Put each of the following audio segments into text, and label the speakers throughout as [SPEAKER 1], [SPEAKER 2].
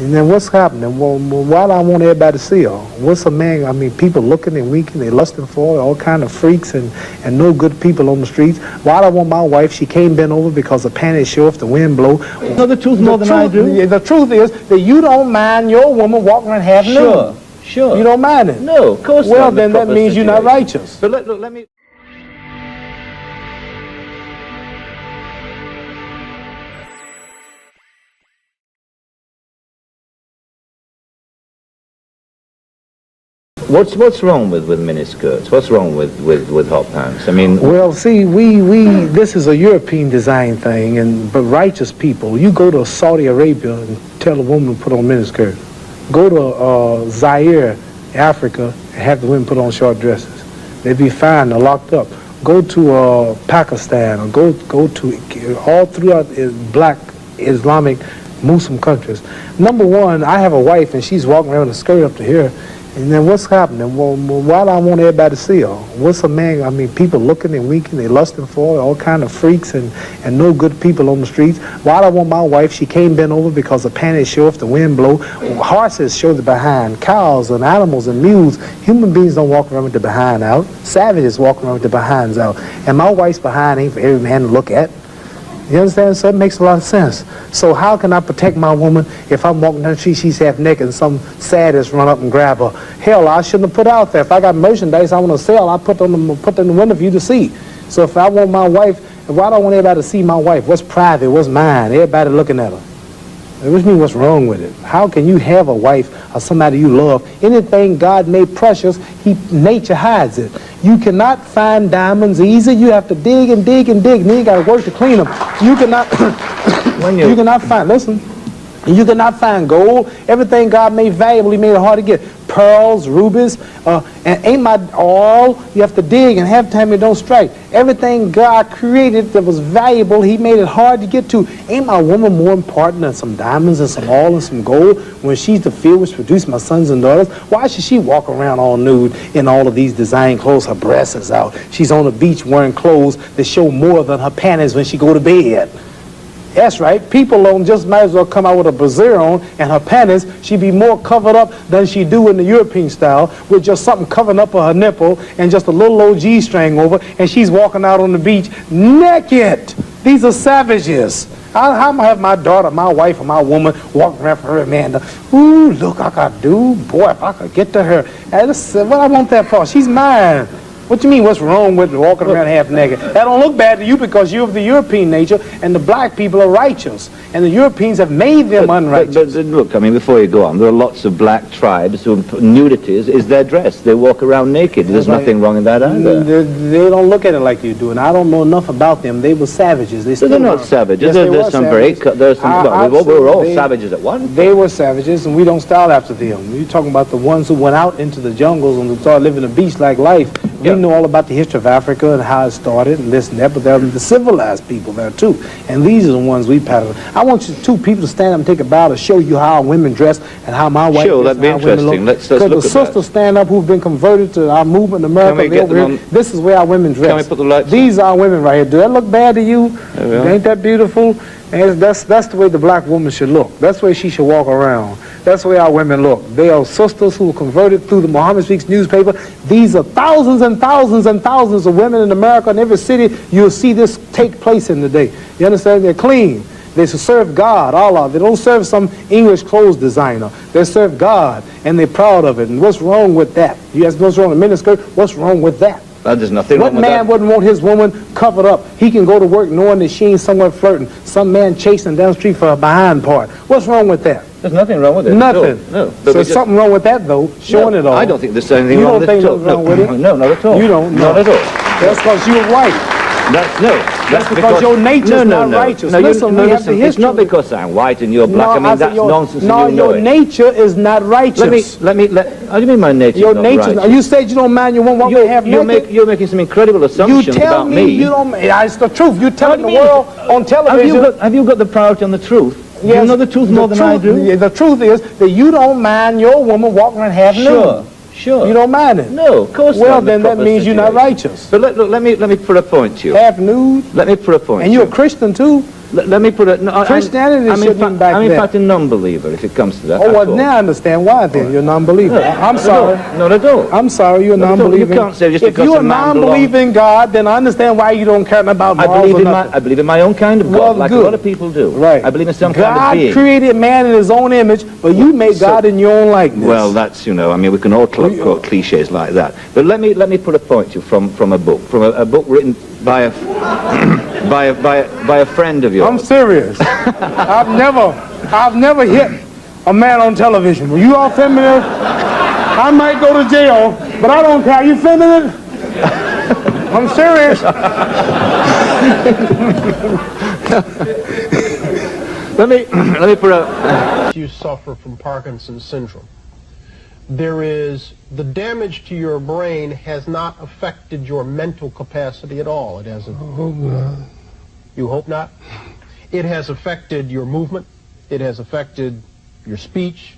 [SPEAKER 1] And then what's happening? Well, why do I want everybody to see her? What's a man? I mean, people looking and winking, they lusting for her, all kind of freaks and no good people on the streets. Why do I want my wife? She can't bend over because the panties show if the wind blow.
[SPEAKER 2] No, the truth more than I do.
[SPEAKER 1] The truth is that you don't mind your woman walking around half nude.
[SPEAKER 2] Sure.
[SPEAKER 1] You don't mind it?
[SPEAKER 2] No, of course not.
[SPEAKER 1] Well, then that means you're not righteous.
[SPEAKER 2] But let me... What's wrong with miniskirts? What's wrong with hot pants? I mean,
[SPEAKER 1] well, see, this is a European design thing, but righteous people, you go to Saudi Arabia and tell a woman to put on miniskirt. Go to Zaire, Africa, and have the women put on short dresses. They'd be fine. They're locked up. Go to Pakistan, or go to all throughout black Islamic Muslim countries. Number one, I have a wife and she's walking around with a skirt up to here. And then what's happening? Well, why do I want everybody to see her? What's a man? I mean, people looking and winking, they lusting for her, all kind of freaks and no good people on the streets. Why do I want my wife? She can't bend over because the panties show if the wind blow. Horses show the behind. Cows and animals and mules. Human beings don't walk around with the behind out. Savages walk around with the behinds out. And my wife's behind ain't for every man to look at. You understand? So it makes a lot of sense. So how can I protect my woman if I'm walking down the street, she's half naked, and some sadist run up and grab her? Hell, I shouldn't have put out there. If I got merchandise I want to sell, I put in the window for you to see. So if I want my wife, why do I want everybody to see my wife? What's private? What's mine? Everybody looking at her. Which means what's wrong with it? How can you have a wife or somebody you love? Anything God made precious, nature hides it. You cannot find diamonds easy. You have to dig and dig and dig, and then you got to work to clean them. You cannot, you cannot find, listen, you cannot find gold. Everything God made valuable, He made it hard to get. Pearls, rubies, and ain't my all. You have to dig, and half the time it don't strike. Everything God created that was valuable, He made it hard to get to. Ain't my woman more important than some diamonds and some oil and some gold when she's the field which produced my sons and daughters? Why should she walk around all nude in all of these design clothes? Her breasts is out. She's on the beach wearing clothes that show more than her panties when she go to bed. That's right. People don't just might as well come out with a brassiere on and her panties. She'd be more covered up than she do in the European style with just something covering up her nipple and just a little old G-string over, and she's walking out on the beach naked. These are savages. How am I have my daughter, my wife, or my woman walking around for her man? Ooh, look, I could do. Boy, if I could get to her. What I want that for? She's mine. What you mean, what's wrong with walking around half naked? That don't look bad to you because you're of the European nature, and the black people are righteous, and the Europeans have made them unrighteous.
[SPEAKER 2] But look, I mean, before you go on, there are lots of black tribes who nudity is their dress. They walk around naked. There's nothing wrong in that either.
[SPEAKER 1] They don't look at it like you do, and I don't know enough about them. They were savages.
[SPEAKER 2] They're not savages.
[SPEAKER 1] Yes,
[SPEAKER 2] we were all savages at one.
[SPEAKER 1] They were savages, and we don't style after them. You're talking about the ones who went out into the jungles and started living a beach-like life. We know all about the history of Africa and how it started and this and that, but there are the civilized people there too. And these are the ones we pattern. I want you two people to stand up and take a bow to show you how our women dress and how my wife
[SPEAKER 2] Sure, that'd be interesting. Let's look at that.
[SPEAKER 1] Because the sisters stand up who've been converted to our movement in America. This is where our women dress.
[SPEAKER 2] Can we put the lights
[SPEAKER 1] These are our women right here. Do that look bad to you? Ain't that beautiful? And that's the way the black woman should look. That's the way she should walk around. That's the way our women look. They are sisters who were converted through the Mohammed Speaks newspaper. These are thousands and thousands and thousands of women in America. In every city, you'll see this take place in the day. You understand? They're clean. They serve God, Allah. They don't serve some English clothes designer. They serve God, and they're proud of it. And what's wrong with that? You ask what's wrong with miniskirt? What's wrong with that?
[SPEAKER 2] There's nothing wrong with that.
[SPEAKER 1] What man wouldn't want his woman covered up? He can go to work knowing that she ain't somewhere flirting. Some man chasing down the street for her behind part. What's wrong with that?
[SPEAKER 2] There's nothing wrong with it.
[SPEAKER 1] Nothing.
[SPEAKER 2] No.
[SPEAKER 1] So there's something wrong with that, though, showing it all.
[SPEAKER 2] I don't think there's anything wrong with it.
[SPEAKER 1] You don't think there's wrong with it?
[SPEAKER 2] No, not at all.
[SPEAKER 1] You don't?
[SPEAKER 2] Not at all.
[SPEAKER 1] That's because you're white. That's because your nature's not righteous. Listen,
[SPEAKER 2] it's not because I'm white and you're black. I mean, that's nonsense.
[SPEAKER 1] No, your nature is not righteous.
[SPEAKER 2] How do you mean my nature is not righteous?
[SPEAKER 1] You said you don't mind your woman walking half naked.
[SPEAKER 2] You're making some incredible assumptions about me.
[SPEAKER 1] You tell me you don't. It's the truth. You're telling the world on television.
[SPEAKER 2] Have you got the priority on the truth?
[SPEAKER 1] Yes,
[SPEAKER 2] you know the truth more than I do?
[SPEAKER 1] The truth is that you don't mind your woman walking around half nude.
[SPEAKER 2] Sure.
[SPEAKER 1] You don't mind it?
[SPEAKER 2] No, of course not.
[SPEAKER 1] Well, then that means you're not righteous.
[SPEAKER 2] But let me put a point to you.
[SPEAKER 1] Half nude?
[SPEAKER 2] Let me put a point to you.
[SPEAKER 1] And you're a Christian too?
[SPEAKER 2] Let me put it... No,
[SPEAKER 1] Christianity shouldn't back
[SPEAKER 2] I'm in
[SPEAKER 1] that.
[SPEAKER 2] fact a non-believer, if it comes to that.
[SPEAKER 1] Oh, well,
[SPEAKER 2] at all.
[SPEAKER 1] now I understand why then. You're a non-believer. I'm sorry.
[SPEAKER 2] Not at all.
[SPEAKER 1] I'm sorry, you're a
[SPEAKER 2] Not at all. You
[SPEAKER 1] non-believer.
[SPEAKER 2] can't say just
[SPEAKER 1] if
[SPEAKER 2] because
[SPEAKER 1] you're
[SPEAKER 2] a
[SPEAKER 1] a
[SPEAKER 2] man
[SPEAKER 1] non-believer in God, then I understand why you don't care about morals or nothing.
[SPEAKER 2] I believe in my own kind of God,
[SPEAKER 1] Well,
[SPEAKER 2] like
[SPEAKER 1] good.
[SPEAKER 2] a lot of people do.
[SPEAKER 1] Right.
[SPEAKER 2] I believe in some
[SPEAKER 1] God
[SPEAKER 2] kind of being.
[SPEAKER 1] created man in his own image, but you made God in your own likeness.
[SPEAKER 2] Well, that's, you know, I mean, we can all quote cliches like that. But let me put a point to you from a book, a book written by a by a friend of yours.
[SPEAKER 1] I'm serious. I've never hit a man on television. Were you all feminine? I might go to jail, but I don't care. You feminine? I'm serious.
[SPEAKER 2] let me put a...
[SPEAKER 3] You suffer from Parkinson's syndrome. There is, the damage to your brain has not affected your mental capacity at all. It hasn't.
[SPEAKER 4] I hope not.
[SPEAKER 3] You hope not? It has affected your movement. It has affected your speech.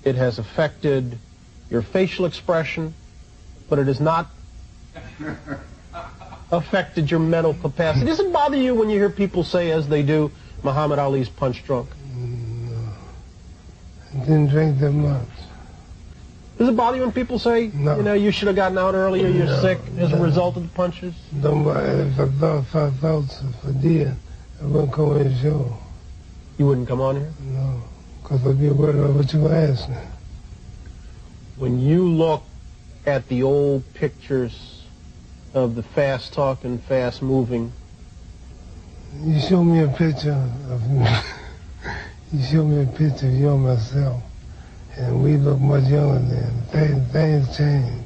[SPEAKER 3] It has affected your facial expression, but it has not affected your mental capacity. Does it bother you when you hear people say, as they do, Muhammad Ali's punch drunk?
[SPEAKER 4] No. I didn't drink that much.
[SPEAKER 3] Does it bother you when people say,
[SPEAKER 4] No.
[SPEAKER 3] you know, you should have gotten out earlier, you're
[SPEAKER 4] No,
[SPEAKER 3] sick as a
[SPEAKER 4] no.
[SPEAKER 3] result of the punches?
[SPEAKER 4] If I thought if I did, I wouldn't come on the show.
[SPEAKER 3] You wouldn't come on here?
[SPEAKER 4] No, because I'd be worried about what you were asking.
[SPEAKER 3] When you look at the old pictures of the fast-talking, fast-moving,
[SPEAKER 4] You show me a picture of me. You show me a picture of you and myself, and we look much younger then. Things change.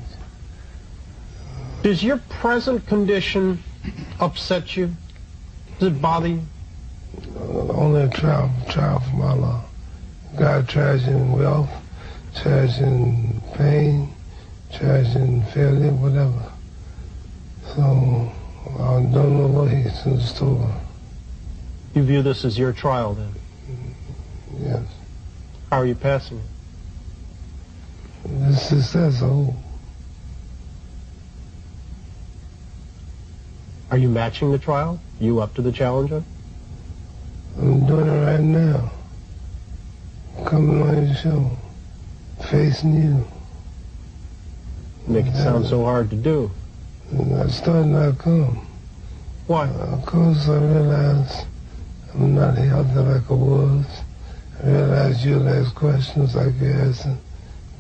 [SPEAKER 3] does your present condition upset you? Does it bother you?
[SPEAKER 4] Only a trial from Allah. God tries you in wealth, tries you in pain, tries you in failure, whatever. So I don't know what He's in store.
[SPEAKER 3] You view this as your trial, then?
[SPEAKER 4] Yes.
[SPEAKER 3] How are you passing it?
[SPEAKER 4] The success, oh.
[SPEAKER 3] Are you matching the trial? You up to the challenge?
[SPEAKER 4] I'm doing it right now. Coming on your show, facing you.
[SPEAKER 3] Make it sound so hard to do.
[SPEAKER 4] And I started not come.
[SPEAKER 3] Why?
[SPEAKER 4] Of course, I realized I'm not healthy like I was. I realized you'll ask questions like you're asking.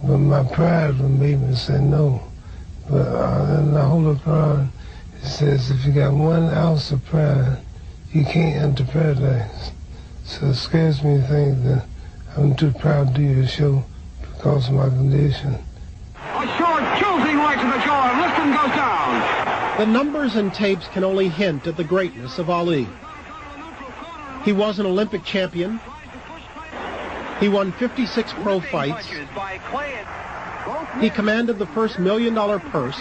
[SPEAKER 4] But my pride would make me say no. But in the Holy Quran, it says if you got 1 ounce of pride, you can't enter paradise. So it scares me to think that I'm too proud to do your show because of my condition.
[SPEAKER 5] A short, choosing right to the jaw, and Liston goes down.
[SPEAKER 3] The numbers and tapes can only hint at the greatness of Ali. He was an Olympic champion. He won 56 pro fights. He commanded the first $1 million purse.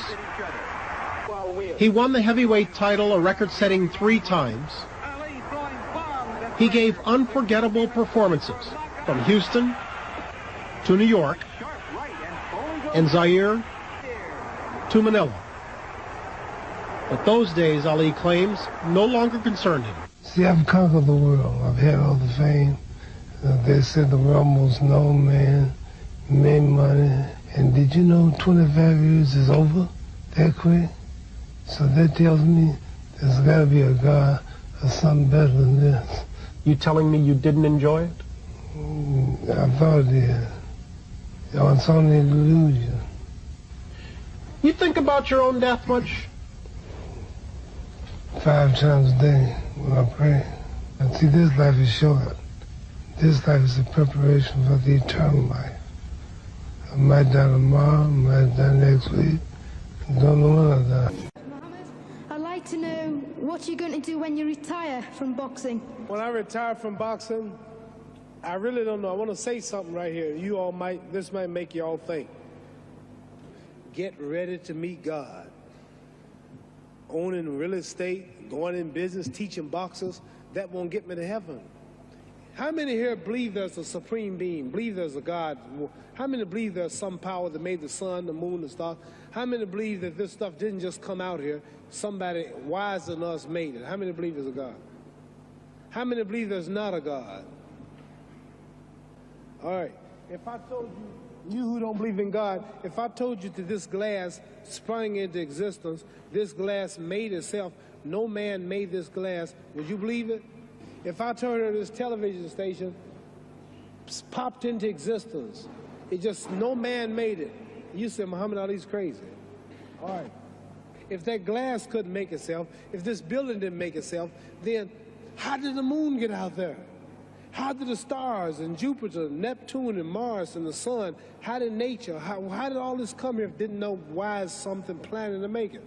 [SPEAKER 3] He won the heavyweight title, a record-setting 3 times. He gave unforgettable performances from Houston to New York and Zaire to Manila. But those days, Ali claims, no longer concerned him.
[SPEAKER 4] See, I've conquered the world. I've had all the fame. They said the world most known man, made money. And did you know 25 years is over that quick? So that tells me there's got to be a God or something better than this.
[SPEAKER 3] You telling me you didn't enjoy it?
[SPEAKER 4] I thought it did. It's only an illusion.
[SPEAKER 3] You think about your own death much?
[SPEAKER 4] 5 times a day when I pray. And see, this life is short. This life is a preparation for the eternal life. I might die tomorrow, I might die next week. I don't know when I die.
[SPEAKER 6] Mohamed, I'd like to know what you're going to do when you retire from boxing.
[SPEAKER 1] When I retire from boxing, I really don't know. I want to say something right here. This might make you all think. Get ready to meet God. Owning real estate, going in business, teaching boxers, that won't get me to heaven. How many here believe there's a supreme being, believe there's a God? How many believe there's some power that made the sun, the moon, the stars? How many believe that this stuff didn't just come out here? Somebody wiser than us made it. How many believe there's a God? How many believe there's not a God? All right. If I told you who don't believe in God, if I told you that this glass sprang into existence, this glass made itself, no man made this glass, would you believe it? If I told you this television station popped into existence, it just, no man made it, you said Muhammad Ali's crazy. All right. If that glass couldn't make itself, if this building didn't make itself, then how did the moon get out there? How did the stars and Jupiter, Neptune and Mars and the sun, how did nature, how did all this come here if didn't know why is something planning to make it?